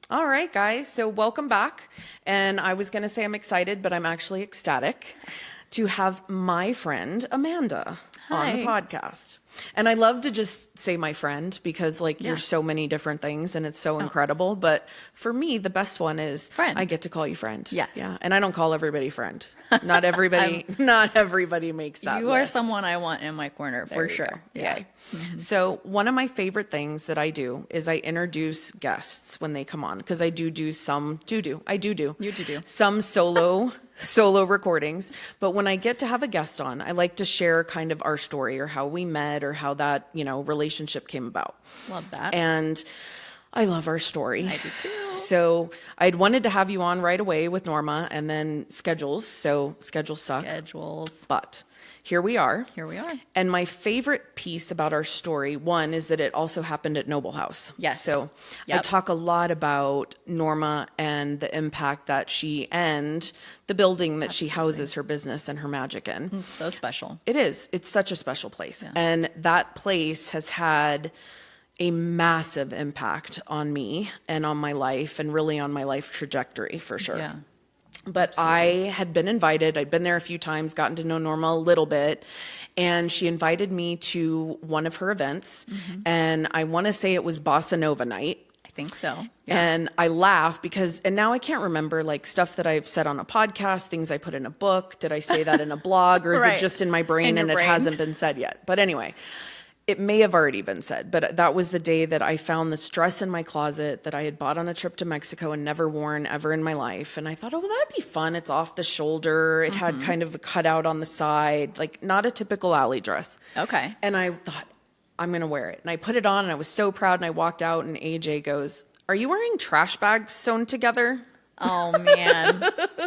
All right, guys. So welcome back. And I was going to say I'm excited, but I'm actually ecstatic to have my friend Amanda on the Hi. podcast. And I love to just say my friend because Yeah. you're so many different things and it's so Oh, incredible. But for me, the best one is Friend. I get to call you friend. Yes. Yeah. And I don't call everybody friend. Not everybody, not everybody makes that You are list. someone I want in my corner There for you sure. go. Yeah. Yay. So one of my favorite things that I do is I introduce guests when they come on because I do some You do. some solo recordings. But when I get to have a guest on, I like to share kind of our story or how we met or how that, relationship came about. Love that. And I love our story. I do too. So I'd wanted to have you on right away with Norma and then schedules. So schedules suck. Schedules. But here we are. Here we are. And my favorite piece about our story, one, is that it also happened at Noble House. Yes. So I Yep. talk a lot about Norma and the impact that she and the building that she houses her business and her magic in. It's so special. It is. It's such a special place. And that place has had a massive impact on me and on my life and really on my life trajectory for sure. Yeah. But I had been invited. I'd been there a few times, gotten to know Norma a little bit, and she invited me to one of her events. And I want to say it was Bossa Nova night. I think so. And I laugh because, and now I can't remember like stuff that I've said on a podcast, things I put in a book. Did I say that in a blog or is Right. it just in my brain In your and it brain. hasn't been said yet? But anyway, it may have already been said, but that was the day that I found this dress in my closet that I had bought on a trip to Mexico and never worn ever in my life. And I thought, oh, well, that'd be fun. It's off the shoulder. It had kind of a cutout on the side, like not a typical alley dress. Okay. And I thought, I'm going to wear it. And I put it on and I was so proud. And I walked out and AJ goes, are you wearing trash bags sewn together? Oh man,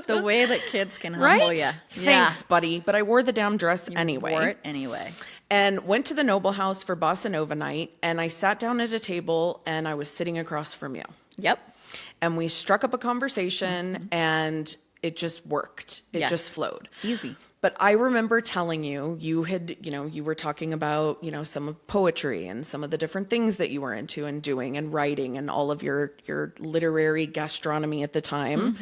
the way that kids can humble you. Thanks, buddy. But I wore the damn dress anyway. Wore it anyway. And went to the Noble House for Bossa Nova night. And I sat down at a table and I was sitting across from you. Yep. And we struck up a conversation and it just worked. It Yes. just flowed. Easy. But I remember telling you, you had, you were talking about, some of poetry and some of the different things that you were into and doing and writing and all of your literary gastronomy at the time.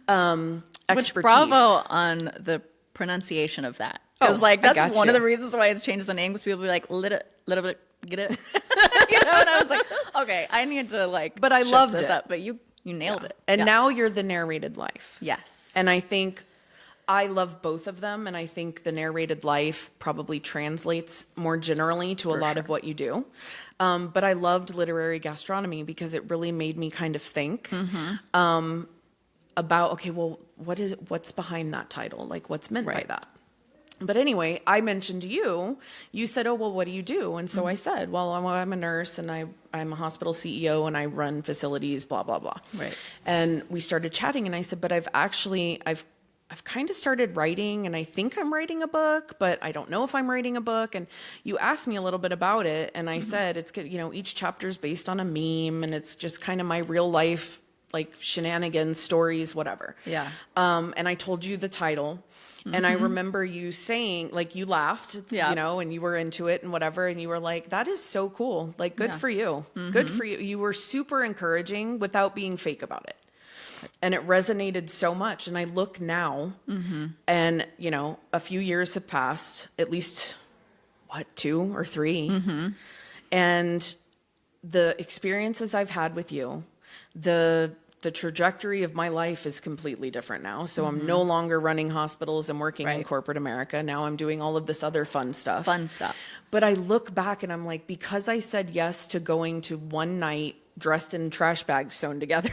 Which Expertise. bravo on the pronunciation of that. Because Oh, I that's got one you. of the reasons why it changes the name because people be like, little bit, get it? And I was like, okay, I need to But I shift loved this it. up. But you nailed it. And Yeah. now you're the narrated life. Yes. And I think I love both of them. And I think the narrated life probably translates more generally to a lot of what you do. But I loved literary gastronomy because it really made me kind of think about, okay, well, what's behind that title? Like what's meant by Right. that? But anyway, I mentioned to you, you said, oh, well, what do you do? And so I said, well, I'm a nurse and I'm a hospital CEO and I run facilities, blah, blah, blah. Right. And we started chatting and I said, but I've kind of started writing and I think I'm writing a book, but I don't know if I'm writing a book. And you asked me a little bit about it. And I said, it's, each chapter is based on a meme and it's just kind of my real life, like shenanigans, stories, whatever. Yeah. And I told you the title. And I remember you saying, like, you laughed, Yeah. and you were into it and whatever. And you were like, that is so cool. Like, good Yeah. for you. Good for you. You were super encouraging without being fake about it. And it resonated so much. And I look now and, a few years have passed, at least, 2 or 3. And the experiences I've had with you, the trajectory of my life is completely different now. So I'm no longer running hospitals and working in Right. corporate America. Now I'm doing all of this other fun stuff. Fun stuff. But I look back and I'm like, because I said yes to going to one night dressed in trash bags sewn together.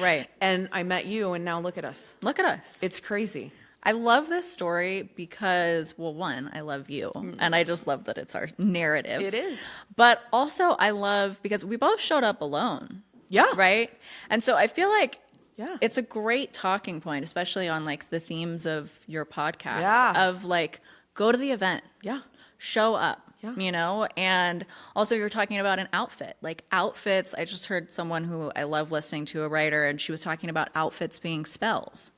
Right. And I met you and now look at us. Look at us. It's crazy. I love this story because, well, one, I love you. And I just love that it's our narrative. It is. But also I love because we both showed up alone. Yeah. Right. And so I feel like Yeah. it's a great talking point, especially on like the themes of your podcast Yeah. of like, go to the event, Yeah. show up, Yeah. and also you're talking about an outfit, like outfits. I just heard someone who I love listening to, a writer, and she was talking about outfits being spells.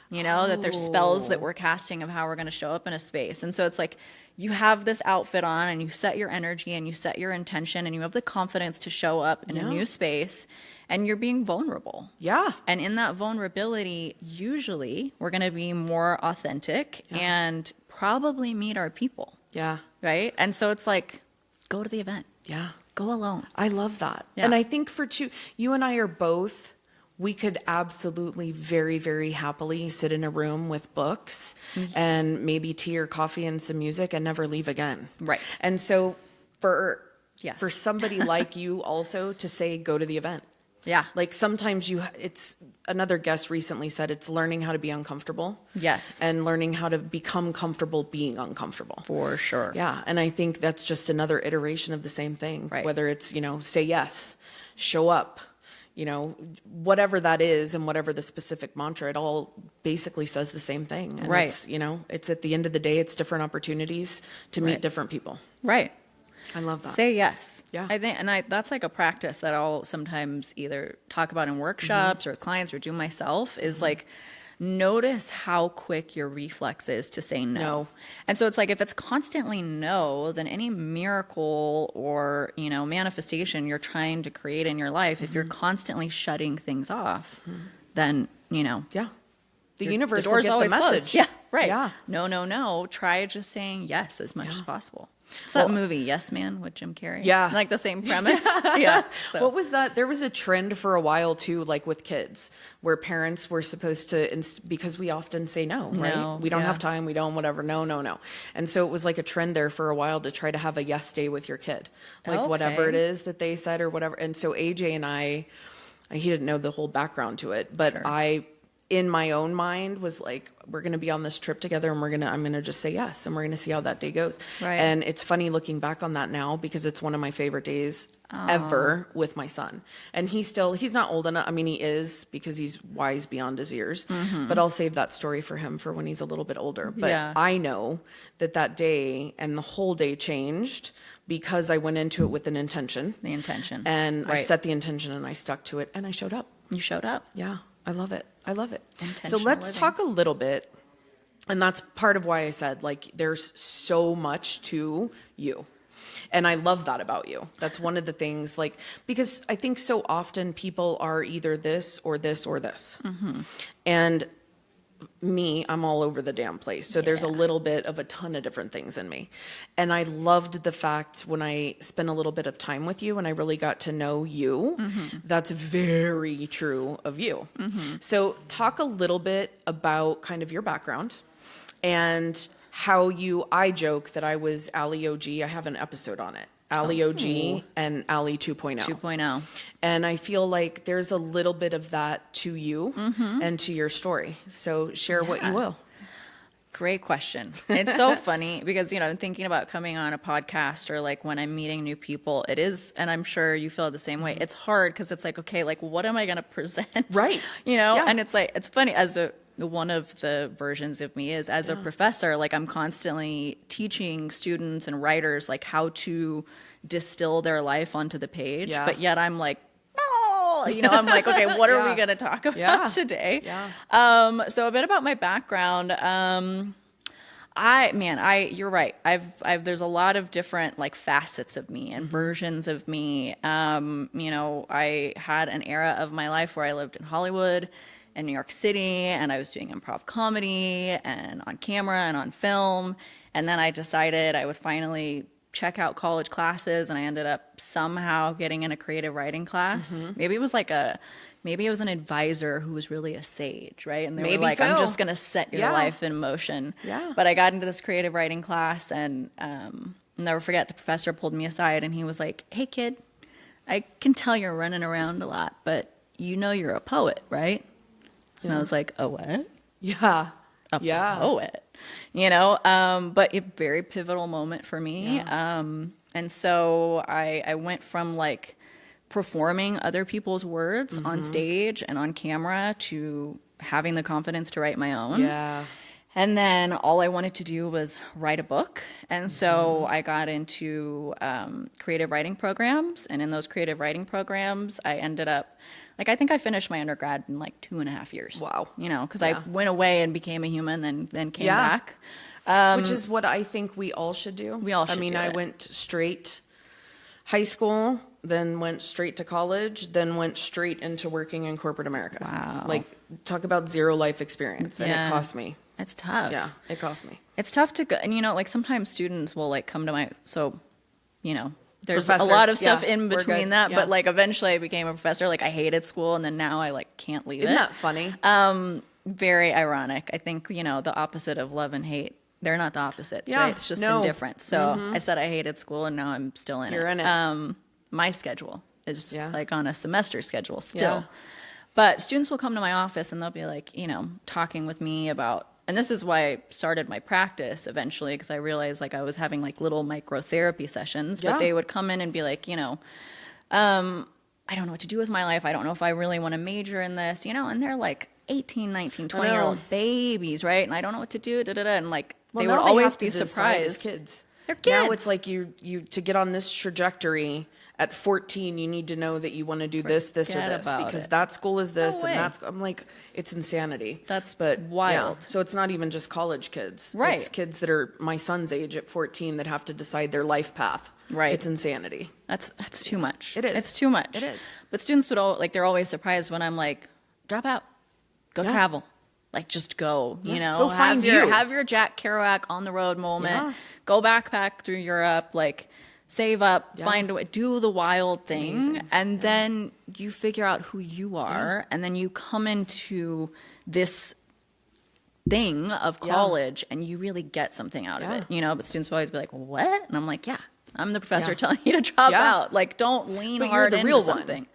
you know, that there's spells that we're casting of how we're going to show up in a space. And so it's like you have this outfit on and you set your energy and you set your intention and you have the confidence to show up in a new space and you're being vulnerable. Yeah. And in that vulnerability, usually we're going to be more authentic and probably meet our people. Yeah. Right. And so it's like, go to the event. Yeah. Go alone. I love that. Yeah. And I think you and I are both, we could absolutely very, very happily sit in a room with books and maybe tea or coffee and some music and never leave again. Right. And so for Yes. somebody like you also to say, go to the event. Yeah. Like sometimes it's another guest recently said it's learning how to be uncomfortable. Yes. And learning how to become comfortable being uncomfortable. For sure. Yeah. And I think that's just another iteration of the same thing. Right. Whether it's, say yes, show up, whatever that is and whatever the specific mantra, it all basically says the same thing. And Right. it's at the end of the day, it's different opportunities to meet different people. Right. I love that. Say yes. Yeah. I think, that's like a practice that I'll sometimes either talk about in workshops or with clients or do myself is like, notice how quick your reflex is to say no. And so it's like, if it's constantly no, then any miracle or, manifestation you're trying to create in your life, if you're constantly shutting things off, then, Yeah. The universe the will door's get always the message. closed. Yeah. Right. Yeah. No. Try just saying yes as much as possible. It's that movie, Yes Man, with Jim Carrey. Yeah. Like the same premise. Yeah. So. What was that? There was a trend for a while too, like with kids, where parents were supposed to, because we often say no, right? No, We don't yeah. have time. We don't, whatever. No. And so it was like a trend there for a while to try to have a yes day with your kid, like whatever Okay. it is that they said or whatever. And so AJ and he didn't know the whole background to it, but Sure. in my own mind was like, we're going to be on this trip together and I'm going to just say yes. And we're going to see how that day goes. Right. And it's funny looking back on that now because it's one of my favorite days ever with my son. And he's not old enough. I mean, he is because he's wise beyond his years, but I'll save that story for him for when he's a little bit older. But Yeah. I know that day and the whole day changed because I went into it with an intention. The intention. And I Right. set the intention and I stuck to it and I showed up. You showed up. Yeah, I love it. So Intentional let's living. talk a little bit. And that's part of why I said, like, there's so much to you. And I love that about you. That's one of the things, like, because I think so often people are either this or this or this. And I'm all over the damn place. So there's a little bit of a ton of different things in me. And I loved the fact when I spent a little bit of time with you and I really got to know you, that's very true of you. So talk a little bit about kind of your background and how I joke that I was Allie OG. I have an episode on it. Allie OG and Allie 2.0. 2.0. And I feel like there's a little bit of that to you and to your story. So share what you will. Great question. It's so funny because, I'm thinking about coming on a podcast or like when I'm meeting new people, it is, and I'm sure you feel the same way. It's hard because it's like, okay, like what am I going to present? Right. Yeah. And it's like, it's funny one of the versions of me is as a professor, like I'm constantly teaching students and writers like how to distill their life onto the page. Yeah. But yet I'm like, no, I'm like, okay, what are we going to talk about today? Yeah. So a bit about my background. You're right. There's a lot of different like facets of me and versions of me. I had an era of my life where I lived in Hollywood in New York City, and I was doing improv comedy and on camera and on film. And then I decided I would finally check out college classes, and I ended up somehow getting in a creative writing class. Maybe it was an advisor who was really a sage, right? And they were like, I'm just going to set your life in motion. Yeah. But I got into this creative writing class, and I'll never forget, the professor pulled me aside and he was like, hey kid, I can tell you're running around a lot, but you're a poet, right? And I was like, a what? Yeah. A poet, but a very pivotal moment for me. Yeah. And so I went from like performing other people's words on stage and on camera to having the confidence to write my own. Yeah. And then all I wanted to do was write a book. And so I got into creative writing programs. And in those creative writing programs, I ended up, like, I think I finished my undergrad in like 2.5 years. Wow. You know, because I went away and became a human, then came back. Which is what I think we all should do. We all should I mean, do I it. went straight high school, then went straight to college, then went straight into working in corporate America. Wow. Like, talk about zero life experience. And Yeah. it cost me. It's tough. Yeah, it cost me. It's tough to go. And, you know, like sometimes students will like come to my, so, you know, there's Professor. a lot of stuff Yeah, in we're between good. that. Yeah. But like eventually I became a professor. Like I hated school and then now I like can't leave Isn't it. that funny? Very ironic. I think, you know, the opposite of love and hate, they're not the opposites, Yeah, right? It's just no. indifference. So I said I hated school and now I'm still in it. You're in it. My schedule is Yeah. like on a semester schedule still. Yeah. But students will come to my office and they'll be like, you know, talking with me about, and this is why I started my practice eventually, because I realized like I was having like little microtherapy sessions, but Yeah. they would come in and be like, you know, I don't know what to do with my life. I don't know if I really want to major in this, you know, and they're like 18, 19, 20-year-old babies, right? And I don't know what to do, and like Well, they now would always have to be decide surprised. as kids. They're Now kids. it's like you to get on this trajectory at 14, you need to know that you want to do this, or Forget this, about because it. that school is this, No way. and that's. I'm like, it's insanity. That's but wild. Yeah. So it's not even just college kids. Right. It's kids that are my son's age at 14 that have to decide their life path. Right. It's insanity. That's too much. It is. It's too much. It is. But students would they're always surprised when I'm like, drop out, go Yeah. travel. Like just go, you know, Go find you. have your Jack Kerouac on the road moment, Yeah. go backpack through Europe, like save up, Yeah. find a way, do the wild thing. Amazing. And then you figure out who you are. And then you come into this thing of Yeah. college and you really get something out of Yeah. it, you know, but students will always be like, what? And I'm like, yeah, I'm the professor Yeah. telling you to drop Yeah. out. Like, don't lean But you're hard the into real one. something.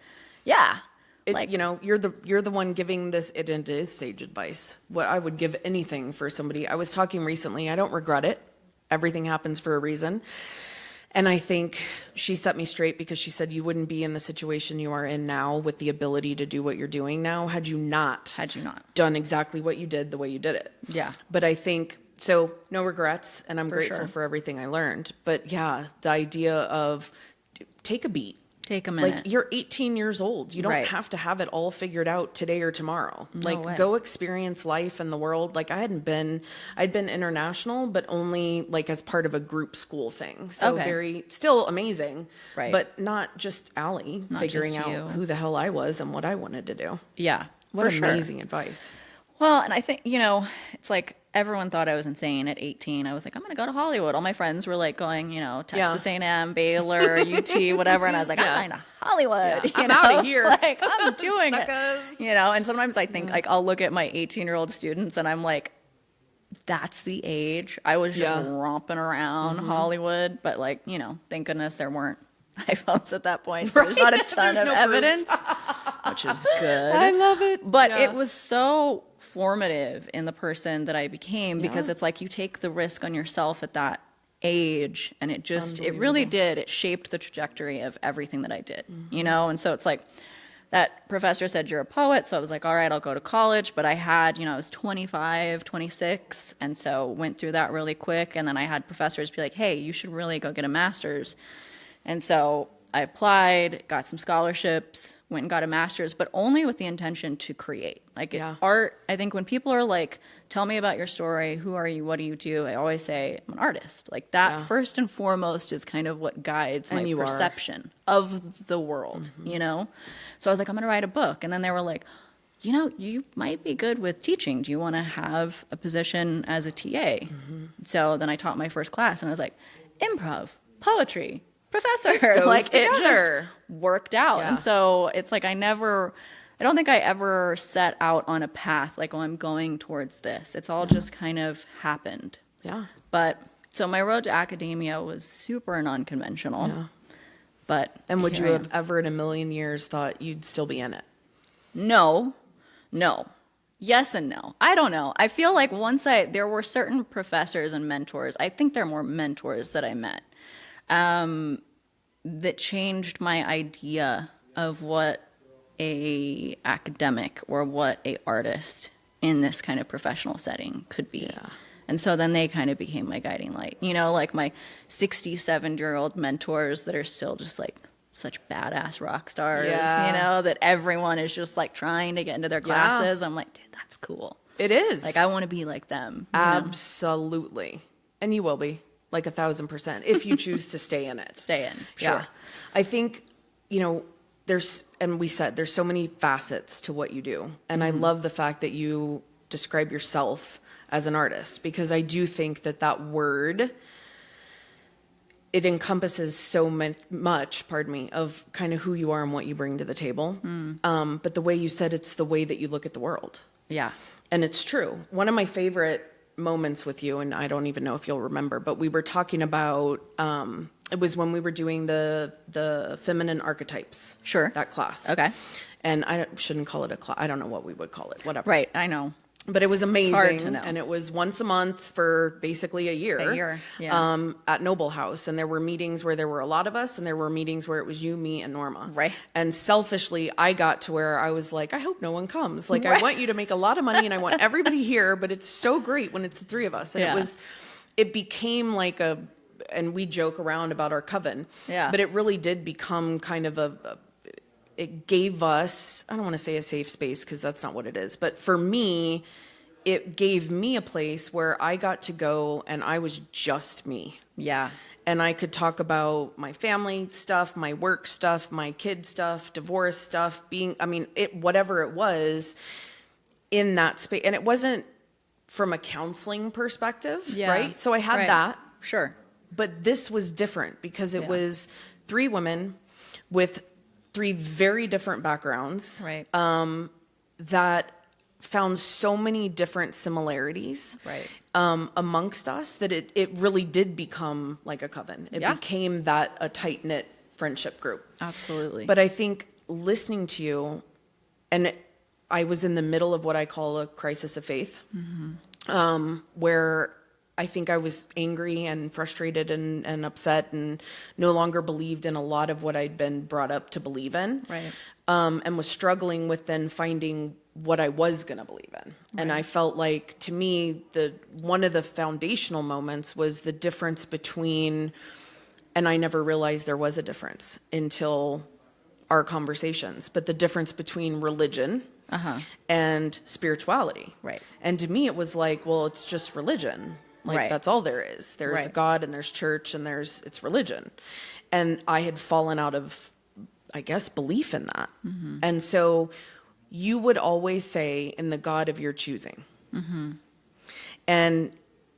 Yeah. It, you know, you're the one giving this. It is sage advice. What I would give anything for somebody. I was talking recently. I don't regret it. Everything happens for a reason. And I think she set me straight because she said you wouldn't be in the situation you are in now with the ability to do what you're doing now had you not done exactly what you did the way you did it. Yeah. But I think so. No regrets, and I'm grateful sure. for everything I learned. But yeah, the idea of take a beat. Take a minute. Like you're 18 years old. You don't Right. have to have it all figured out today or tomorrow. Like way. go experience life and the world. Like I'd been international, but only like as part of a group school thing. So Okay. still amazing. Right. But not just Allie Not figuring just out you. who the hell I was and what I wanted to do. Yeah. What for sure. amazing advice. Well, and I think, you know, it's like everyone thought I was insane at 18. I was like, I'm going to go to Hollywood. All my friends were like going, you know, Texas A&M, Baylor, UT, whatever. And I was like, I'm going to Hollywood. Yeah, I'm know? outta here. Like, I'm doing it. Suckers. You know, and sometimes I think, like, I'll look at my 18-year-old students and I'm like, that's the age. I was just Yeah. romping around Hollywood. But, like, you know, thank goodness there weren't iPhones at that point. So there's not a ton There's of no proof. evidence, which is good. I love it. But Yeah. it was so formative in the person that I became because it's like you take the risk on yourself at that age and it really did. It shaped the trajectory of everything that I did, you know? And so it's like that professor said, you're a poet. So I was like, all right, I'll go to college. But I had, you know, I was 25, 26. And so went through that really quick. And then I had professors be like, hey, you should really go get a master's. And so I applied, got some scholarships, went and got a master's, but only with the intention to create. Like art, I think when people are like, tell me about your story, who are you, what do you do? I always say, I'm an artist. Like that first and foremost is kind of what guides my perception of the world, you know? So I was like, I'm going to write a book. And then they were like, you know, you might be good with teaching. Do you want to have a position as a TA? So then I taught my first class and I was like, improv, poetry, professor. This goes Like it together. just worked out. Yeah. And so it's like I don't think I ever set out on a path like, oh, I'm going towards this. It's all just kind of happened. Yeah. But so my road to academia was super non-conventional. Yeah. But And would you here I have am. ever in a million years thought you'd still be in it? No. Yes and no. I don't know. I feel like there were certain professors and mentors, I think they're more mentors that I met, that changed my idea of what a academic or what a artist in this kind of professional setting could be. Yeah. And so then they kind of became my guiding light, you know, like my 67-year-old mentors that are still just like such badass rock stars, Yeah. you know, that everyone is just like trying to get into their classes. I'm like, dude, that's cool. It is. Like, I want to be like them. You know? Absolutely. And you will be, like 1,000%, if you choose to stay in it. Stay in. Sure. Yeah. I think, you know, and we said there's so many facets to what you do. And I love the fact that you describe yourself as an artist, because I do think that word, it encompasses so much, pardon me, of kind of who you are and what you bring to the table. But the way you said, it's the way that you look at the world. Yeah. And it's true. One of my favorite moments with you, and I don't even know if you'll remember, but we were talking about, it was when we were doing the feminine archetypes. Sure. That class. Okay. And I shouldn't call it a class. I don't know what we would call it. Whatever. Right. I know. But it was amazing. hard to know. And it was once a month for basically a year. Yeah. At Noble House. And there were meetings where there were a lot of us, and there were meetings where it was you, me, and Norma. Right. And selfishly, I got to where I was like, I hope no one comes. Like, I want you to make a lot of money, and I want everybody here, but it's so great when it's the three of us. And it became like and we joke around about our coven. Yeah. But it really did become kind of it gave us, I don't want to say a safe space, because that's not what it is, but for me, it gave me a place where I got to go and I was just me. Yeah. And I could talk about my family stuff, my work stuff, my kid stuff, divorce stuff, whatever it was in that space. And it wasn't from a counseling perspective, right? So I had that. Sure. But this was different because it was three women with three very different backgrounds. Right. That found so many different similarities amongst us that it really did become like a coven. It became a tight-knit friendship group. Absolutely. But I think listening to you, and I was in the middle of what I call a crisis of faith, where I think I was angry and frustrated and upset and no longer believed in a lot of what I'd been brought up to believe in. Right. And was struggling with then finding what I was going to believe in. Right. And I felt like, to me, one of the foundational moments was the difference between, and I never realized there was a difference until our conversations, but the difference between religion and spirituality. Right. And to me, it was like, well, it's just religion. Like, that's all there is. There's a God, and there's church, and it's religion. And I had fallen out of, I guess, belief in that. Mm-hmm. And so you would always say, in the God of your choosing. Mm-hmm. And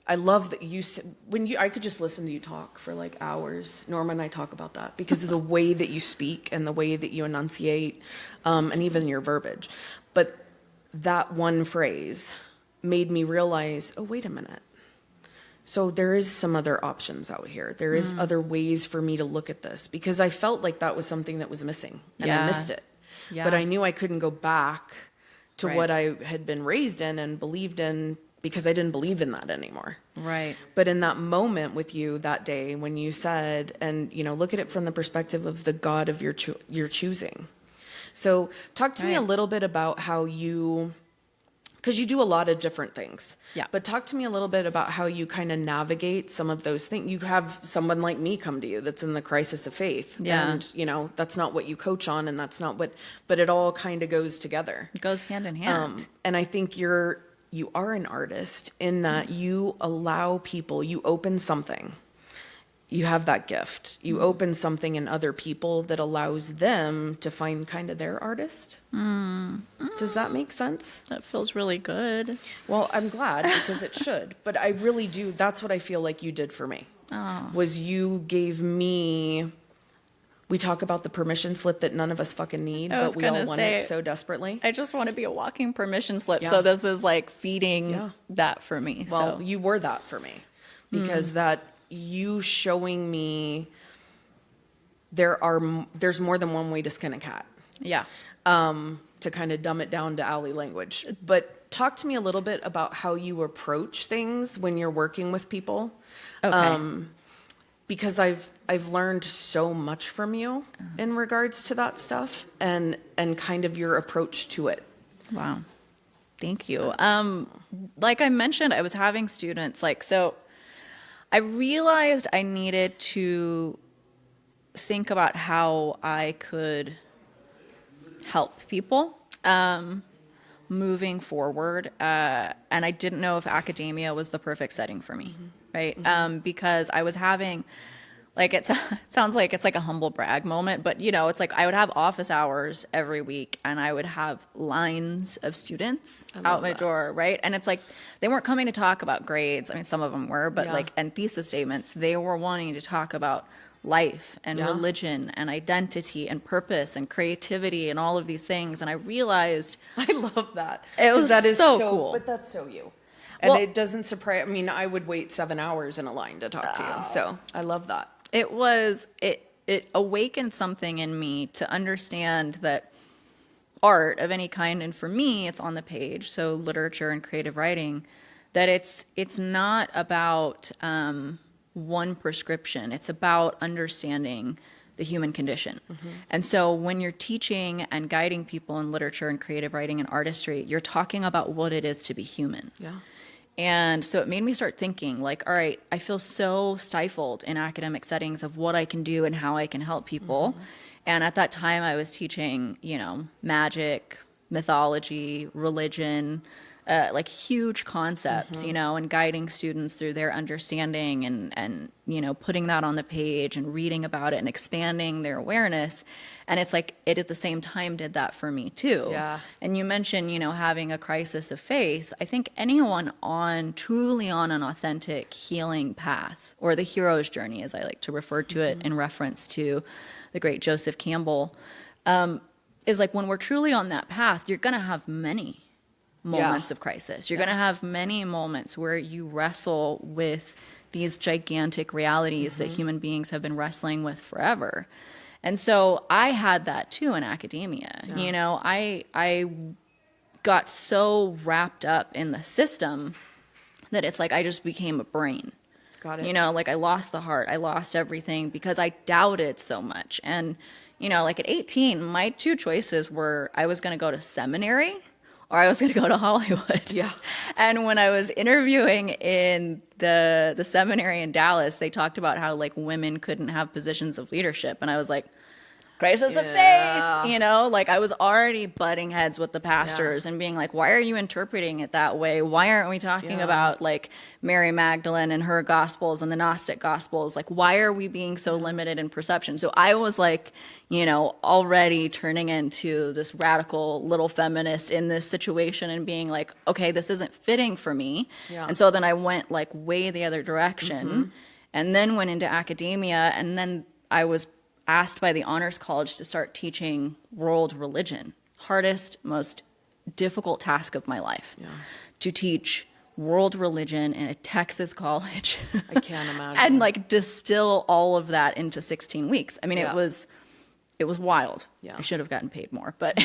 I love that you said, I could just listen to you talk for like hours. Norma and I talk about that because of the way that you speak and the way that you enunciate, and even your verbiage. But that one phrase made me realize, oh, wait a minute. So there is some other options out here. There is other ways for me to look at this, because I felt like that was something that was missing, and I missed it. Yeah. But I knew I couldn't go back to what I had been raised in and believed in, because I didn't believe in that anymore. Right. But in that moment with you that day, when you said, and look at it from the perspective of the God of your choosing. So talk to me a little bit about how you, because you do a lot of different things. Yeah. But talk to me a little bit about how you kind of navigate some of those things. You have someone like me come to you that's in the crisis of faith. Yeah. And, that's not what you coach on, and that's not but it all kind of goes together. It goes hand in hand. And I think you are an artist in that you allow people, you open something. You have that gift. You open something in other people that allows them to find kind of their artist. Does that make sense? That feels really good. Well, I'm glad, because it should. But I really do. That's what I feel like you did for me. Oh. Was you gave me. We talk about the permission slip that none of us fucking need, but we all want it so desperately. I just want to be a walking permission slip. Yeah. So this is like feeding that for me. Well, you were that for me, because you showing me there's more than one way to skin a cat. Yeah. To kind of dumb it down to alley language. But talk to me a little bit about how you approach things when you're working with people. Okay. Because I've learned so much from you in regards to that stuff and kind of your approach to it. Wow. Thank you. Like I mentioned, I was having students so I realized I needed to think about how I could help people moving forward. And I didn't know if academia was the perfect setting for me, right? Because I was having, it sounds like it's like a humble brag moment, but it's like I would have office hours every week and I would have lines of students out my door, right? And it's like they weren't coming to talk about grades. I mean, some of them were, but and thesis statements, they were wanting to talk about life and religion and identity and purpose and creativity and all of these things. And I realized I love that. That is so cool. But that's so you. And it doesn't surprise, I mean, I would wait 7 hours in a line to talk to you. So I love that. It awakened something in me to understand that art of any kind, and for me, it's on the page, so literature and creative writing, that it's not about one prescription. It's about understanding the human condition. And so when you're teaching and guiding people in literature and creative writing and artistry, you're talking about what it is to be human. Yeah. And so it made me start thinking all right, I feel so stifled in academic settings of what I can do and how I can help people. And at that time I was teaching, magic, mythology, religion, huge concepts, and guiding students through their understanding and putting that on the page and reading about it and expanding their awareness. And it's like it at the same time did that for me too. Yeah. And you mentioned, having a crisis of faith. I think anyone truly on an authentic healing path, or the hero's journey, as I like to refer to it in reference to the great Joseph Campbell, is like when we're truly on that path, you're going to have many moments of crisis. You're going to have many moments where you wrestle with these gigantic realities that human beings have been wrestling with forever. And so I had that too in academia. I got so wrapped up in the system that it's like I just became a brain. Got it. I lost the heart. I lost everything because I doubted so much. And, at 18, my two choices were I was going to go to seminary or I was going to go to Hollywood. Yeah. And when I was interviewing in the seminary in Dallas, they talked about how women couldn't have positions of leadership. And I was like, crisis of faith, I was already butting heads with the pastors and being like, why are you interpreting it that way? Why aren't we talking about Mary Magdalene and her gospels and the Gnostic gospels? Why are we being so limited in perception? So I was already turning into this radical little feminist in this situation and being like, okay, this isn't fitting for me. Yeah. And so then I went way the other direction and then went into academia. And then I was asked by the Honors College to start teaching world religion. Hardest, most difficult task of my life. Yeah. To teach world religion in a Texas college. I can't imagine. And distill all of that into 16 weeks. I mean, it was wild. Yeah. I should have gotten paid more, but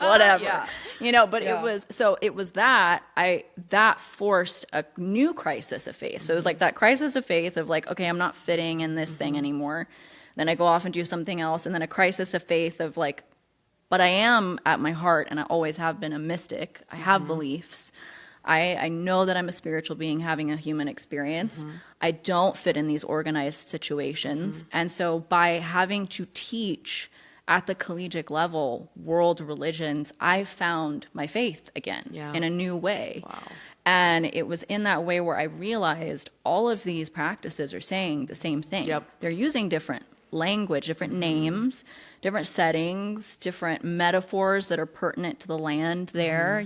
whatever. But it was that forced a new crisis of faith. So it was that crisis of faith of okay, I'm not fitting in this thing anymore. Then I go off and do something else. And then a crisis of faith of but I am at my heart, and I always have been a mystic. I have beliefs. I know that I'm a spiritual being having a human experience. I don't fit in these organized situations. And so by having to teach at the collegiate level world religions, I found my faith again in a new way. Wow. And it was in that way where I realized all of these practices are saying the same thing. Yep. They're using different language, different names, different settings, different metaphors that are pertinent to the land there,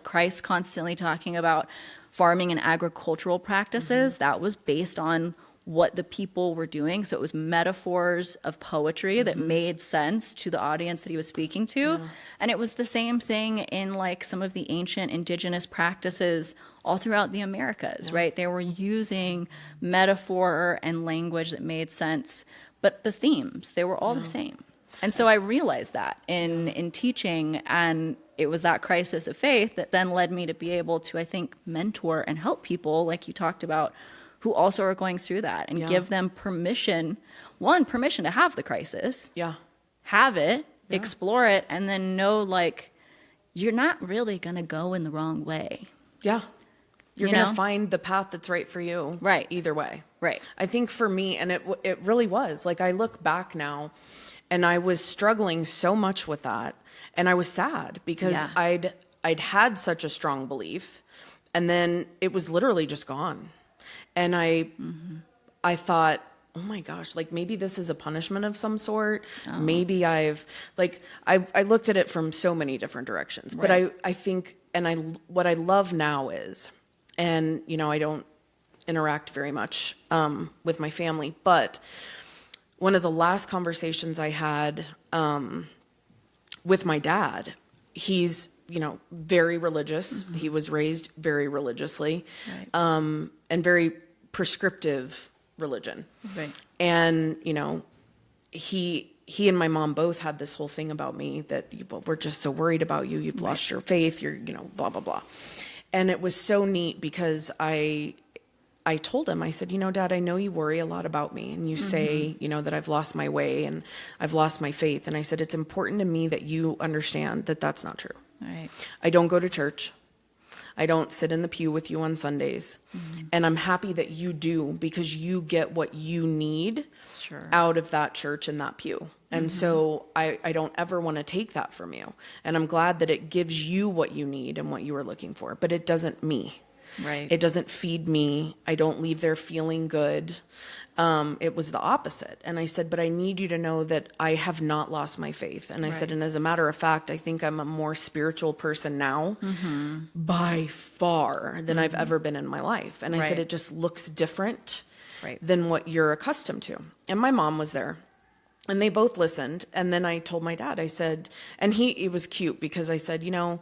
Christ constantly talking about farming and agricultural practices. That was based on what the people were doing. So it was metaphors of poetry that made sense to the audience that he was speaking to. Yeah. And it was the same thing in some of the ancient indigenous practices all throughout the Americas, right? They were using metaphor and language that made sense, but the themes, they were all the same. And so I realized that in teaching, and it was that crisis of faith that then led me to be able to, I think, mentor and help people like you talked about, who also are going through that, and give them permission to have the crisis, have it, explore it, and then know you're not really going to go in the wrong way. Yeah. You're You going know? to find the path that's right for you. Right. Either way. Right. I think for me, and it really was, like, I look back now and I was struggling so much with that. And I was sad because Yeah. I'd had such a strong belief, and then it was literally just gone. And I thought, oh my gosh, like, maybe this is a punishment of some sort. Maybe I looked at it from so many different directions. But Right. I think, and what I love now is, and, you know, I don't interact very much with my family, but one of the last conversations I had with my dad, he's, you know, very religious. He was raised very religiously, Right. and very prescriptive religion. Right. And, you know, he and my mom both had this whole thing about me that we're just so worried about you. You've lost your faith. You're, you know, blah, blah, blah. And it was so neat because I told him, I said, you know, Dad, I know you worry a lot about me, and you say, you know, that I've lost my way and I've lost my faith. And I said, it's important to me that you understand that that's not true. Right. I don't go to church. I don't sit in the pew with you on Sundays. And I'm happy that you do, because you get what you need Sure. out of that church and that pew. And so I don't ever want to take that from you. And I'm glad that it gives you what you need and what you are looking for, but it doesn't me. Right. It doesn't feed me. I don't leave there feeling good. It was the opposite. And I said, but I need you to know that I have not lost my faith. And I said, Right. and as a matter of fact, I think I'm a more spiritual person now by far than I've ever been in my life. And I said, Right. it just looks different Right. than what you're accustomed to. And my mom was there. And they both listened. And then I told my dad, I said, and it was cute because I said, you know,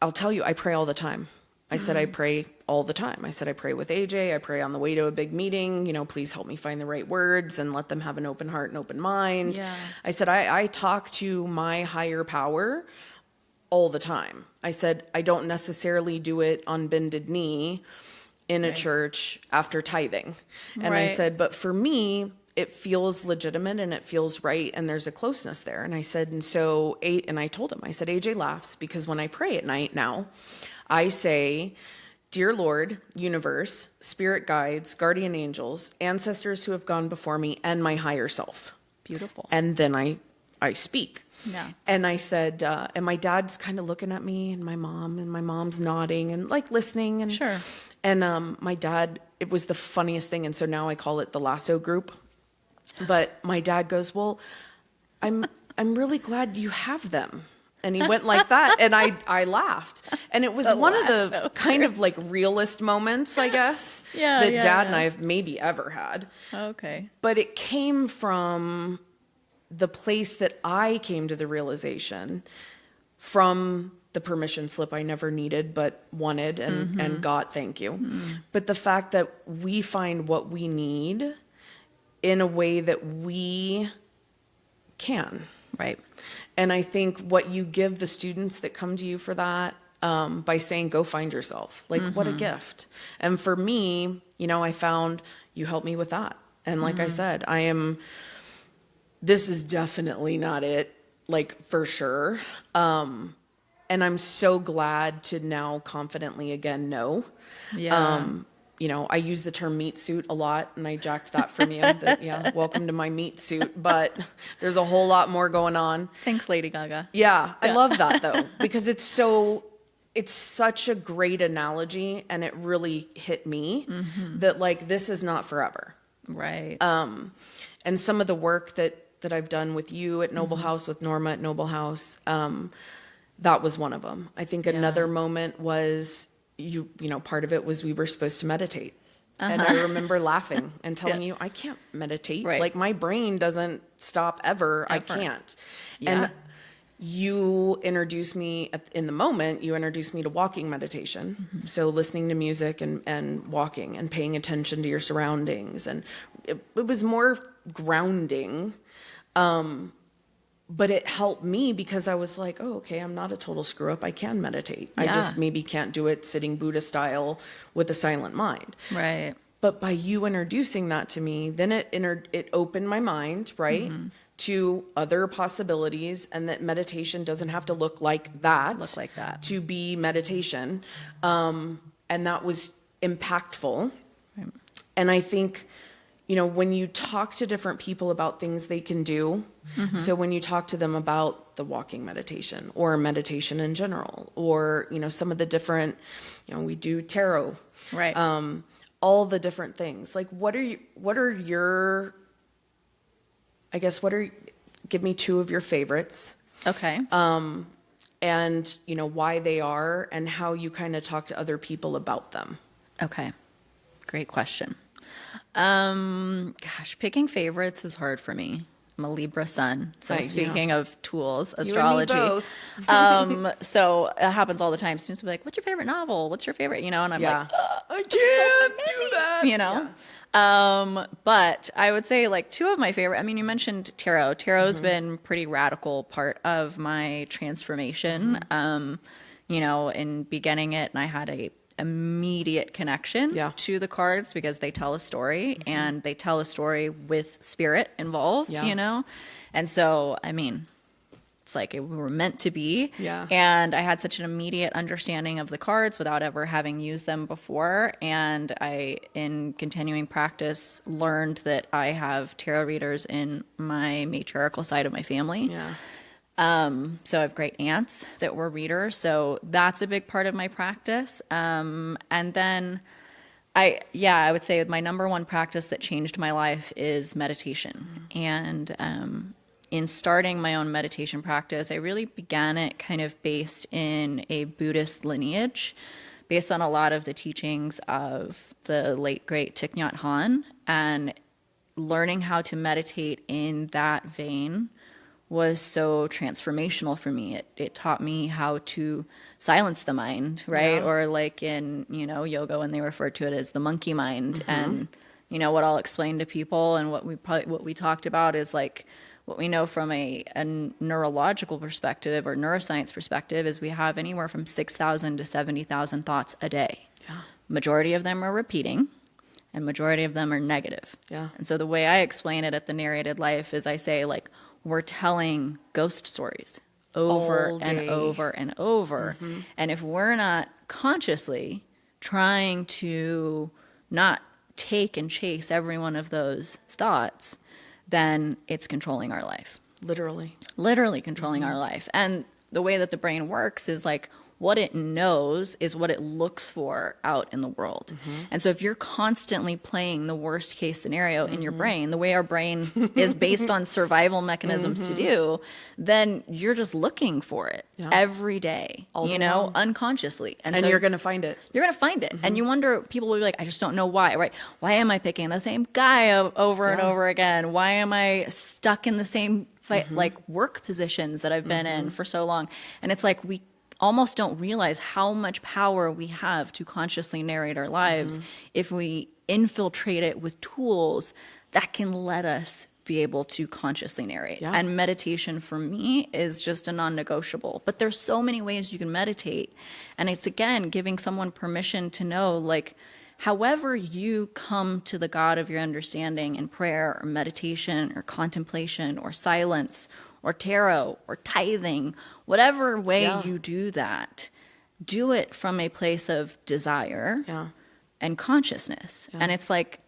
I'll tell you, I pray all the time. I said, I pray all the time. I said, I pray with AJ. I pray on the way to a big meeting. You know, please help me find the right words and let them have an open heart and open mind. Yeah. I said, I talk to my higher power all the time. I said, I don't necessarily do it on bended knee in a Right. church after tithing. And I Right. said, but for me, it feels legitimate and it feels right, and there's a closeness there. And I said, and I told him, I said, AJ laughs because when I pray at night now, I say, dear Lord, universe, spirit guides, guardian angels, ancestors who have gone before me, and my higher self. Beautiful. And then I speak. Yeah. And I said, and my dad's kind of looking at me, and my mom's nodding and like listening. And Sure. And my dad, it was the funniest thing. And so now I call it the lasso group. But my dad goes, well, I'm really glad you have them. And he went like that, and I laughed. And it was one of the kind of like realest moments, I guess, Yeah, that yeah, Dad yeah. and I have maybe ever had. Okay. But it came from the place that I came to the realization from the permission slip I never needed but wanted and got, thank you. But the fact that we find what we need in a way that we can. Right. And I think what you give the students that come to you for that, by saying, go find yourself, like what a gift. And for me, you know, I found you helped me with that. And like I said, this is definitely not it, like for sure. And I'm so glad to now confidently again know. Yeah. You know, I use the term meat suit a lot, and I jacked that from you. That, yeah, welcome to my meat suit. But there's a whole lot more going on. Thanks, Lady Gaga. Yeah, I love that though, because it's such a great analogy, and it really hit me that like this is not forever. Right. And some of the work that I've done with you at Noble House, with Norma at Noble House, that was one of them. I think another moment was you know, part of it was we were supposed to meditate. And I remember laughing and telling you, I can't meditate. Right. Like my brain doesn't stop ever. I can't. Yeah. And you introduced me in the moment, you introduced me to walking meditation. So listening to music and walking and paying attention to your surroundings. And it was more grounding. But it helped me because I was like, oh, okay, I'm not a total screw up. I can meditate. I just maybe can't do it sitting Buddha style with a silent mind. Right. But by you introducing that to me, then it opened my mind, right, to other possibilities, and that meditation doesn't have to look like that. To be meditation. And that was impactful. Right. And I think, when you talk to different people about things they can do, so when you talk to them about the walking meditation or meditation in general, or, some of the different, we do tarot, Right. All the different things, like, give me two of your favorites. Okay. And, why they are and how you kind of talk to other people about them. Okay. Great question. Picking favorites is hard for me. I'm a Libra sun. So speaking of tools, astrology. You and me both. So it happens all the time. Students will be like, what's your favorite novel? What's your favorite? And I'm like, I can't do that. But I would say like two of my favorite, you mentioned tarot. Tarot's been pretty radical part of my transformation. In beginning it, and I had a immediate connection to the cards because they tell a story and they tell a story with spirit involved, And so, it's like we were meant to be. Yeah. And I had such an immediate understanding of the cards without ever having used them before. And I, in continuing practice, learned that I have tarot readers in my matriarchal side of my family. Yeah. So I have great aunts that were readers. So that's a big part of my practice. And then I would say my number one practice that changed my life is meditation. And, in starting my own meditation practice, I really began it kind of based in a Buddhist lineage, based on a lot of the teachings of the late, great Thich Nhat Hanh, and learning how to meditate in that vein was so transformational for me. It taught me how to silence the mind, right? Yeah. Or like in, yoga, when they refer to it as the monkey mind. And, what I'll explain to people and what we talked about is like, what we know from a neurological perspective or neuroscience perspective is we have anywhere from 6,000 to 70,000 thoughts a day. Yeah. Majority of them are repeating and majority of them are negative. Yeah. And so the way I explain it at the Narrated Life is I say like, we're telling ghost stories over and over and over. And if we're not consciously trying to not take and chase every one of those thoughts, then it's controlling our life. Literally controlling our life. And the way that the brain works is like what it knows is what it looks for out in the world. And so if you're constantly playing the worst case scenario in your brain, the way our brain is based on survival mechanisms to do, then you're just looking for it every day, unconsciously. And so you're going to find it. You're going to find it. And you wonder, people will be like, I just don't know why, right? Why am I picking the same guy over and over again? Why am I stuck in the same work positions that I've been in for so long? And it's like, we almost don't realize how much power we have to consciously narrate our lives if we infiltrate it with tools that can let us be able to consciously narrate. Yeah. And meditation for me is just a non-negotiable. But there's so many ways you can meditate. And it's, again, giving someone permission to know, like, however you come to the God of your understanding in prayer or meditation or contemplation or silence or tarot or tithing, whatever way you do that, do it from a place of desire and consciousness. And it's like,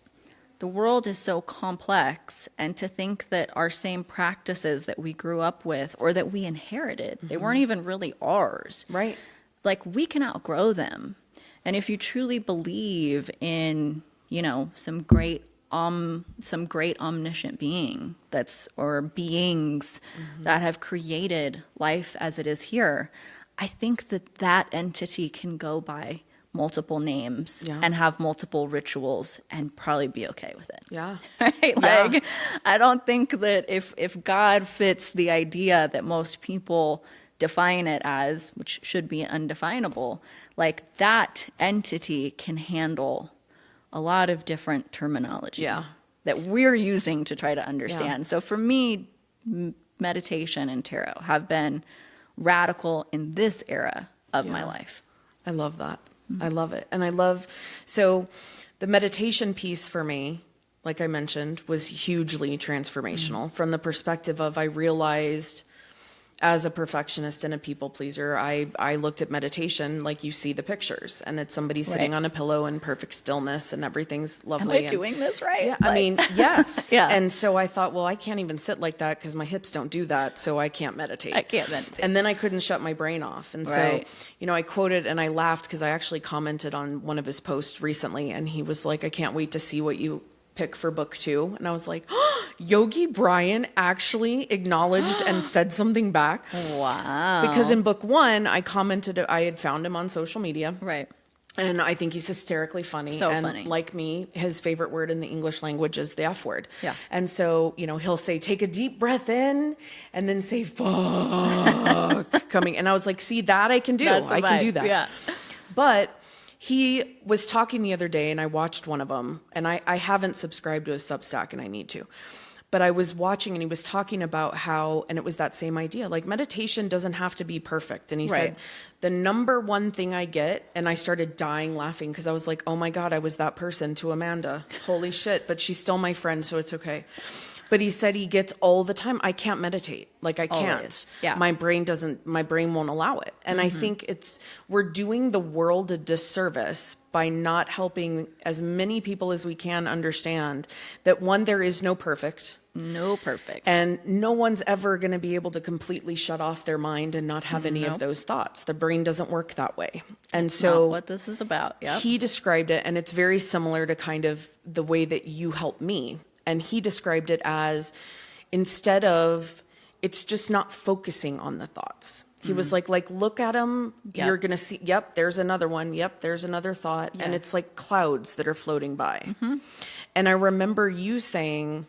the world is so complex, and to think that our same practices that we grew up with or that we inherited, they weren't even really ours. Right. Like, we can outgrow them. And if you truly believe in, some great omniscient being or beings that have created life as it is here, I think that entity can go by multiple names and have multiple rituals and probably be okay with it. Yeah. Right? Like, I don't think that if God fits the idea that most people define it as, which should be undefinable, like, that entity can handle a lot of different terminology that we're using to try to understand. So for me, meditation and tarot have been radical in this era of my life. I love that. I love it. And so the meditation piece for me like I mentioned, was hugely transformational from the perspective of I realized as a perfectionist and a people pleaser, I looked at meditation like you see the pictures, and it's somebody sitting on a pillow in perfect stillness and everything's lovely. Am I doing this right? Yeah, I mean, yes. Yeah. And so I thought, well, I can't even sit like that because my hips don't do that, so I can't meditate. I can't meditate. And then I couldn't shut my brain off. And Right. so, you know, I quoted and I laughed because I actually commented on one of his posts recently, and he was like, I can't wait to see what you pick for book 2. And I was like, oh, Yogi Brian actually acknowledged and said something back. Wow. Because in book 1, I commented, I had found him on social media. Right. And I think he's hysterically funny. So and funny. like me, his favorite word in the English language is the F word. Yeah. And so, you know, he'll say, take a deep breath in and then say, fuck, coming. And I was like, see, that I can do. That's a I can vibe. do that. Yeah. But he was talking the other day and I watched one of them, and I haven't subscribed to his Substack and I need to. But I was watching and he was talking about how, and it was that same idea, like meditation doesn't have to be perfect. And he said, the number one thing I get, and I started dying laughing because I was like, oh my God, I was that person to Amanda. Holy shit. But she's still my friend, so it's okay. But he said he gets all the time, I can't meditate. Like I can't. Always. Yeah. My brain won't allow it. And I think we're doing the world a disservice by not helping as many people as we can understand that, one, there is no perfect. No perfect. And no one's ever going to be able to completely shut off their mind and not have any of those thoughts. The brain doesn't work that way. And so Not what this is about. Yep. he described it, and it's very similar to kind of the way that you help me. And he described it as, instead of, it's just not focusing on the thoughts. He was like, look at them. Yep. You're going to see, yep, there's another one. Yep, there's another thought. Yeah. And it's like clouds that are floating by. And I remember you saying,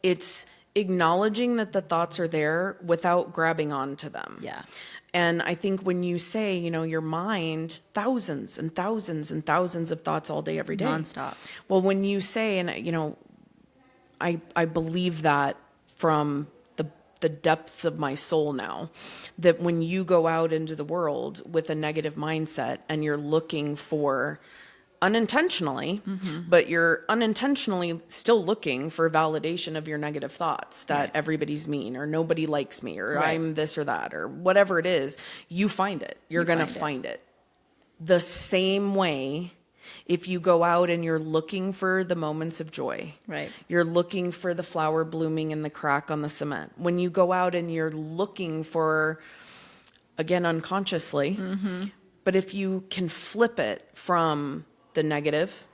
it's acknowledging that the thoughts are there without grabbing onto them. Yeah. And I think when you say, you know, your mind, thousands and thousands and thousands of thoughts all day, every day. Nonstop. Well, when you say, and you know, I believe that from the depths of my soul now, that when you go out into the world with a negative mindset and you're looking for, unintentionally, but you're unintentionally still looking for validation of your negative thoughts, that everybody's mean or nobody likes me or I'm this or that or whatever it is, you find it. You're going to find it. The same way, if you go out and you're looking for the moments of joy, Right. you're looking for the flower blooming in the crack on the cement. When you go out and you're looking for, again, unconsciously, but if you can flip it from the negative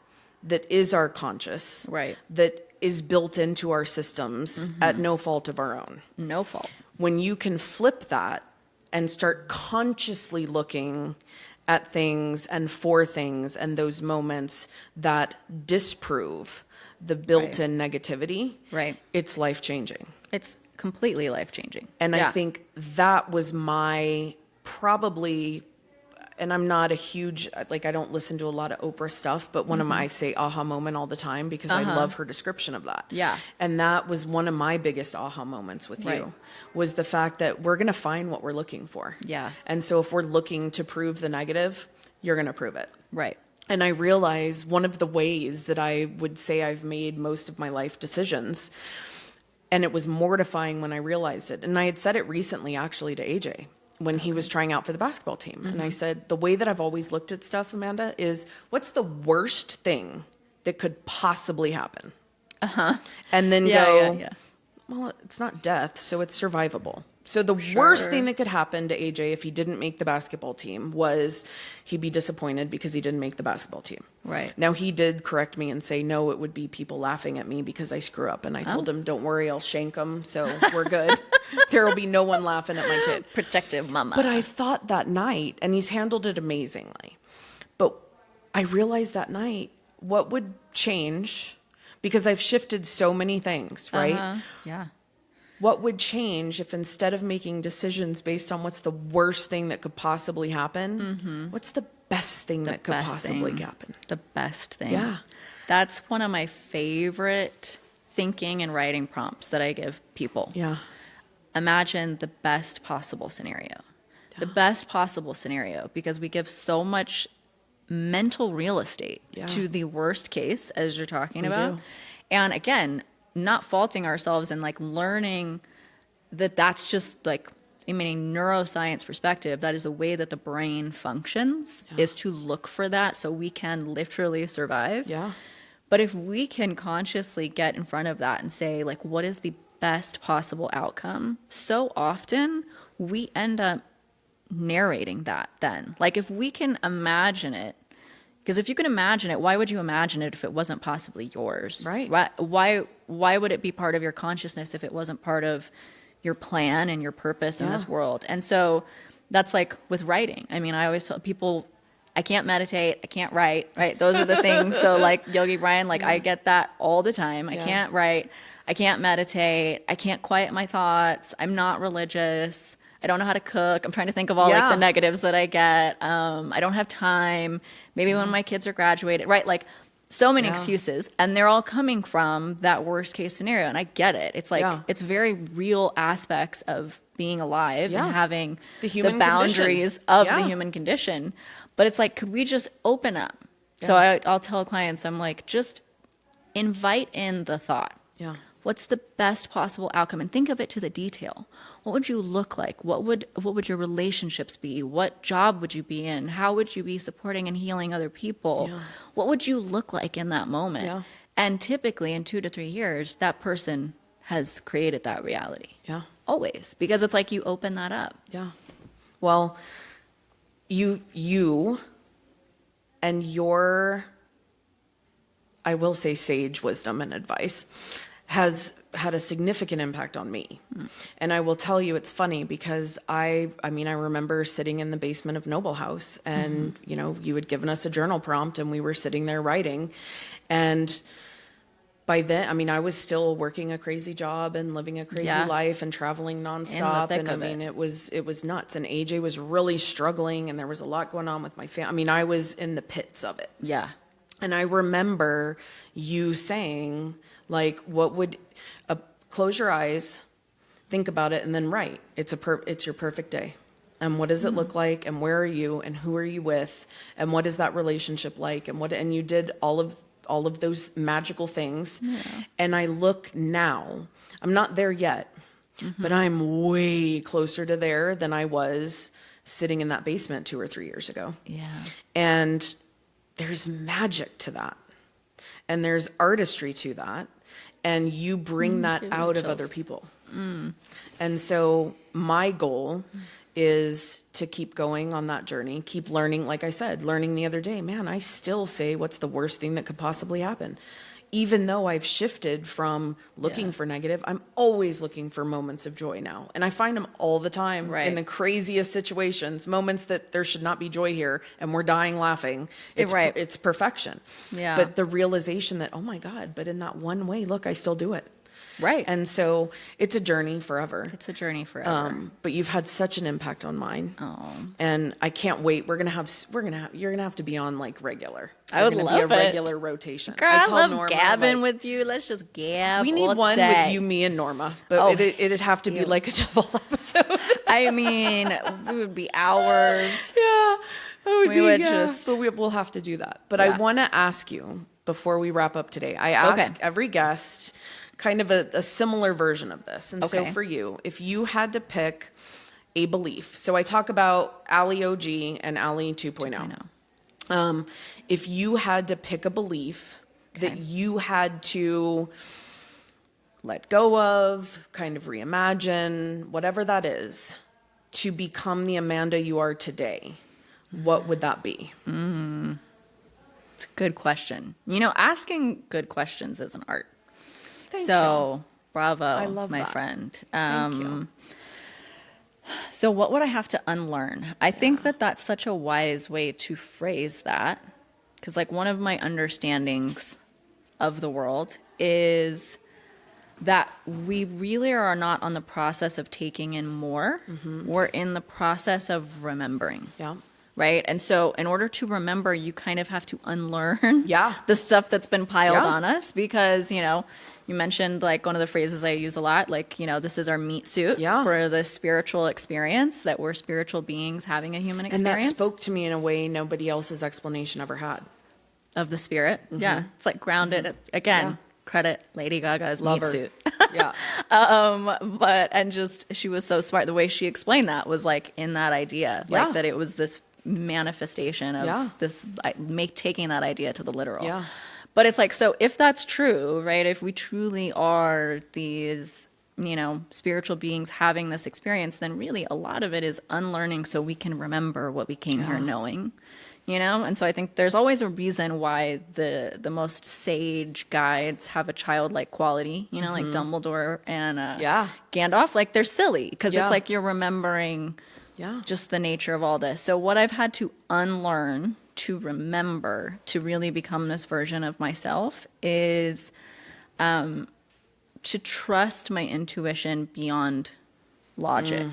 that is our conscious, Right. that is built into our systems at no fault of our own. No fault. When you can flip that and start consciously looking at things and for things and those moments that disprove the built-in negativity, Right. it's life-changing. It's completely life-changing. And Yeah. I think that was my probably, and I'm not a huge, like I don't listen to a lot of Oprah stuff, but one of my, I say aha moment all the time because I love her description of that. Yeah. And that was one of my biggest aha moments with Right. you, was the fact that we're going to find what we're looking for. Yeah. And so if we're looking to prove the negative, you're going to prove it. Right. And I realize one of the ways that I would say I've made most of my life decisions, and it was mortifying when I realized it. And I had said it recently, actually, to AJ when he was trying out for the basketball team. And I said, the way that I've always looked at stuff, Amanda, is what's the worst thing that could possibly happen? And then go, well, it's not death, so it's survivable. So the worst thing that could happen to AJ if he didn't make the basketball team was he'd be disappointed because he didn't make the basketball team. Right. Now, he did correct me and say, no, it would be people laughing at me because I screw up. And I told him, don't worry, I'll shank them, so we're good. There will be no one laughing at my kid. Protective mama. But I thought that night, and he's handled it amazingly, but I realized that night, what would change, because I've shifted so many things, right? Yeah. What would change if instead of making decisions based on what's the worst thing that could possibly happen, what's the best thing that could possibly happen? The best thing. Yeah. That's one of my favorite thinking and writing prompts that I give people. Yeah. Imagine the best possible scenario. The best possible scenario, because we give so much mental real estate to the worst case, as you're talking about. do. And again, not faulting ourselves and like learning that that's just like, I mean, a neuroscience perspective, that is the way that the brain functions, is to look for that so we can literally survive. Yeah. But if we can consciously get in front of that and say, like, what is the best possible outcome? So often we end up narrating that then. Like, if we can imagine it, because if you can imagine it, why would you imagine it if it wasn't possibly yours? Right. Why would it be part of your consciousness if it wasn't part of your plan and your purpose in this world? And so that's like with writing. I mean, I always tell people, I can't meditate, I can't write, right? Those are the things. So like Yogi Brian, like I get that all the time. I can't write, I can't meditate, I can't quiet my thoughts, I'm not religious, I don't know how to cook. I'm trying to think of all like the negatives that I get. I don't have time. Maybe when my kids are graduated, right? Like so many excuses, and they're all coming from that worst case scenario. And I get it. It's like, it's very real aspects of being alive and having the boundaries of the human condition. But it's like, could we just open up? So I'll tell clients, I'm like, just invite in the thought. Yeah. What's the best possible outcome? And think of it to the detail. What would you look like? What would your relationships be? What job would you be in? How would you be supporting and healing other people? Yeah. What would you look like in that moment? Yeah. And typically in 2 to 3 years, that person has created that reality. Yeah. Always. Because it's like you open that up. Yeah. Well, you and your, I will say, sage wisdom and advice has had a significant impact on me. And I will tell you, it's funny because I remember sitting in the basement of Noble House and, you know, you had given us a journal prompt and we were sitting there writing. And by then, I mean, I was still working a crazy job and living a crazy life and traveling nonstop. And I mean, it was nuts. And AJ was really struggling and there was a lot going on with my family. I mean, I was in the pits of it. Yeah. And I remember you saying, like, what would, close your eyes, think about it, and then write. It's your perfect day. And what does it look like? And where are you? And who are you with? And what is that relationship like? And you did all of those magical things. Yeah. And I look now, I'm not there yet, but I'm way closer to there than I was sitting in that basement 2 or 3 years ago. Yeah. And there's magic to that. And there's artistry to that. And you bring that out of other people. And so my goal is to keep going on that journey, keep learning. Like I said, learning the other day, man, I still say, what's the worst thing that could possibly happen? Even though I've shifted from looking for negative, I'm always looking for moments of joy now. And I find them all the time in the craziest situations, moments that there should not be joy here and we're dying laughing. It's perfection. Yeah. But the realization that, oh my God, but in that one way, look, I still do it. Right. And so it's a journey forever. It's a journey forever. But you've had such an impact on mine. Oh. And I can't wait. You're going to have to be on like regular. I would love it. Be a regular rotation. Girl, I love Norma, gabbing with you. Let's just gab. We need one with you, me, and Norma. But it'd have to be like a double episode. I mean, it would be hours. Yeah. But we'll have to do that. But I want to ask you, before we wrap up today, I ask every guest kind of a similar version of this. And so for you, if you had to pick a belief, so I talk about Allie OG and Allie 2.0. If you had to pick a belief that you had to let go of, kind of reimagine, whatever that is, to become the Amanda you are today, what would that be? It's a good question. You know, asking good questions is an art. Thank you. Bravo, I love my that. friend. Thank you. So what would I have to unlearn? I think that's such a wise way to phrase that. Because like one of my understandings of the world is that we really are not on the process of taking in more. We're in the process of remembering. Yeah. Right? And so in order to remember, you kind of have to unlearn the stuff that's been piled on us because, you know, you mentioned like one of the phrases I use a lot, like, you know, this is our meat suit for the spiritual experience, that we're spiritual beings having a human experience. And that spoke to me in a way nobody else's explanation ever had. Of the spirit. Yeah. It's like grounded again. credit Lady Gaga's Love meat her. suit. Yeah. She was so smart. The way she explained that was like in that idea, Yeah. like that it was this manifestation of Yeah. this, taking that idea to the literal. Yeah. But it's like, so if that's true, right? If we truly are these, spiritual beings having this experience, then really a lot of it is unlearning so we can remember what we came here knowing. And so I think there's always a reason why the most sage guides have a childlike quality, like Dumbledore and Gandalf. Like, they're silly because it's like you're remembering just the nature of all this. So what I've had to unlearn to remember to really become this version of myself is to trust my intuition beyond logic.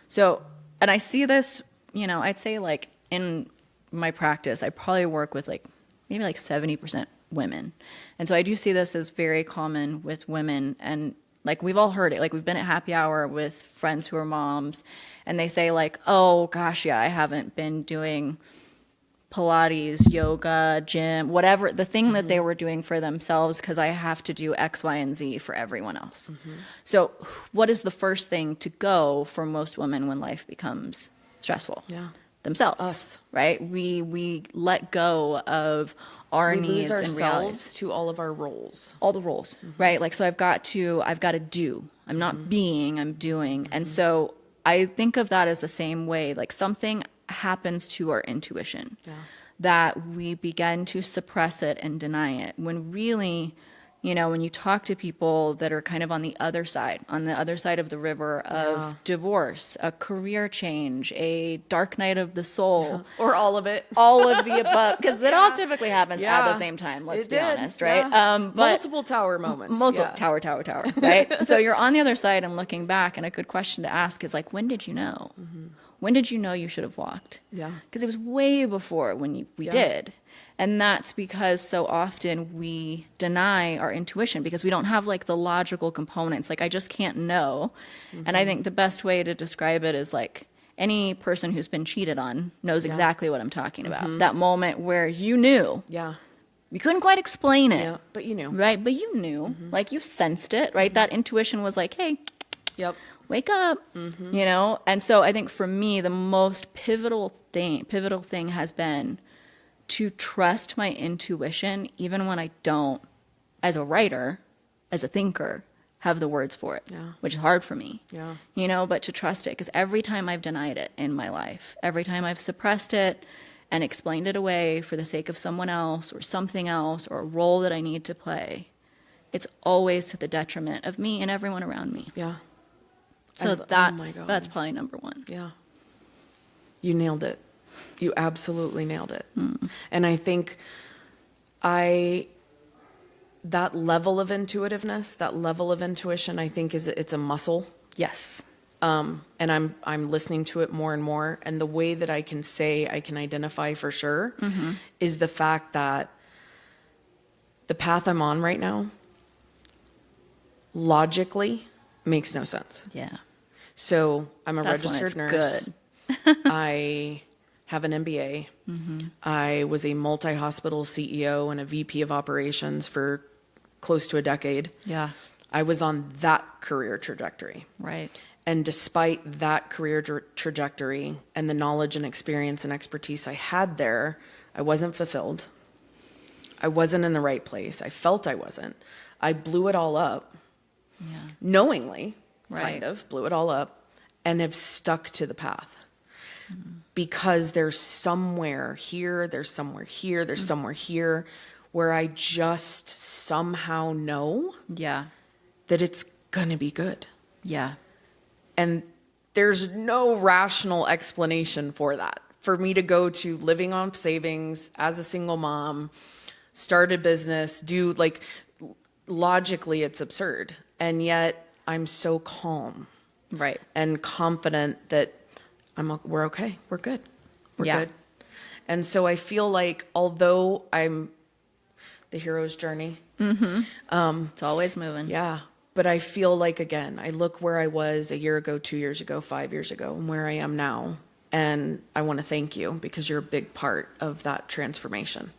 So, and I see this, I'd say like in my practice, I probably work with like maybe like 70% women. And so I do see this as very common with women. And like, we've all heard it. Like, we've been at happy hour with friends who are moms, and they say like, oh gosh, yeah, I haven't been doing Pilates, yoga, gym, whatever, the thing that they were doing for themselves because I have to do X, Y, and Z for everyone else. So what is the first thing to go for most women when life becomes stressful? Yeah. Themselves. Us. Right? We let go of our We needs lose and ourselves realities. to all of our roles. All the roles, right? Like, so I've got to do. I'm not being, I'm doing. And so I think of that as the same way. Like, something happens to our intuition that we begin to suppress it and deny it, when really, when you talk to people that are kind of on the other side of the river of divorce, a career change, a dark night of the soul, Or all of it. all of the above, because that all typically happens at the same time, let's It be did, honest, right? But multiple tower moments. Tower, right? So you're on the other side and looking back, and a good question to ask is like, when did you know? When did you know you should have walked? Yeah. Because it was way before when we did. And that's because so often we deny our intuition because we don't have like the logical components. Like, I just can't know. And I think the best way to describe it is like, any person who's been cheated on knows exactly what I'm talking about. That moment where you knew. Yeah. You couldn't quite explain it. Yeah. But you knew. Right? But you knew. Like, you sensed it, right? That intuition was like, hey, Yep. wake up, And so I think for me, the most pivotal thing has been to trust my intuition, even when I don't, as a writer, as a thinker, have the words for it, which is hard for me, but to trust it, because every time I've denied it in my life, every time I've suppressed it and explained it away for the sake of someone else or something else or a role that I need to play, it's always to the detriment of me and everyone around me. Yeah. So oh my God. that's probably number one. Yeah. You nailed it. You absolutely nailed it. And I think that level of intuitiveness, that level of intuition, I think it's a muscle. Yes. And I'm listening to it more and more. And the way that I can say I can identify for sure is the fact that the path I'm on right now logically makes no sense. Yeah. So I'm a That's registered when nurse. it's good. I have an MBA. I was a multi-hospital CEO and a VP of operations for close to a decade. Yeah. I was on that career trajectory. Right. And despite that career trajectory and the knowledge and experience and expertise I had there, I wasn't fulfilled. I wasn't in the right place. I felt I wasn't. I blew it all up. Knowingly, kind of blew it all up, and have stuck to the path. Because there's somewhere here, there's somewhere here, there's somewhere here where I just somehow know that it's gonna be good. Yeah. And there's no rational explanation for that. For me to go to living on savings as a single mom, start a business, do like, logically it's absurd. And yet I'm so calm. Right. And confident that we're okay. We're good. We're good. And so I feel like although I'm the hero's journey. It's always moving. Yeah. But I feel like, again, I look where I was a year ago, 2 years ago, 5 years ago, and where I am now. And I want to thank you because you're a big part of that transformation.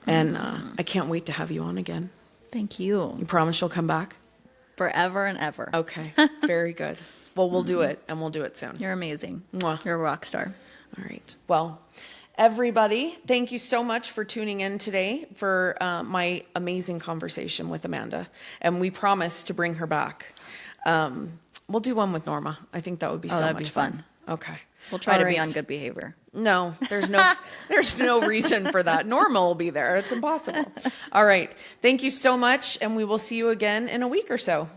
And I can't wait to have you on again. Thank you. You promise you'll come back? Forever and ever. Okay, very good. Well, we'll do it, and we'll do it soon. You're amazing. Mwah. You're a rock star. All right. Well, everybody, thank you so much for tuning in today for my amazing conversation with Amanda. And we promise to bring her back. We'll do one with Norma. I think that would be so that'd much be fun. fun. Okay. We'll try to be right. on good behavior. No, there's no reason for that. Norma will be there. It's impossible. All right. Thank you so much. And we will see you again in a week or so.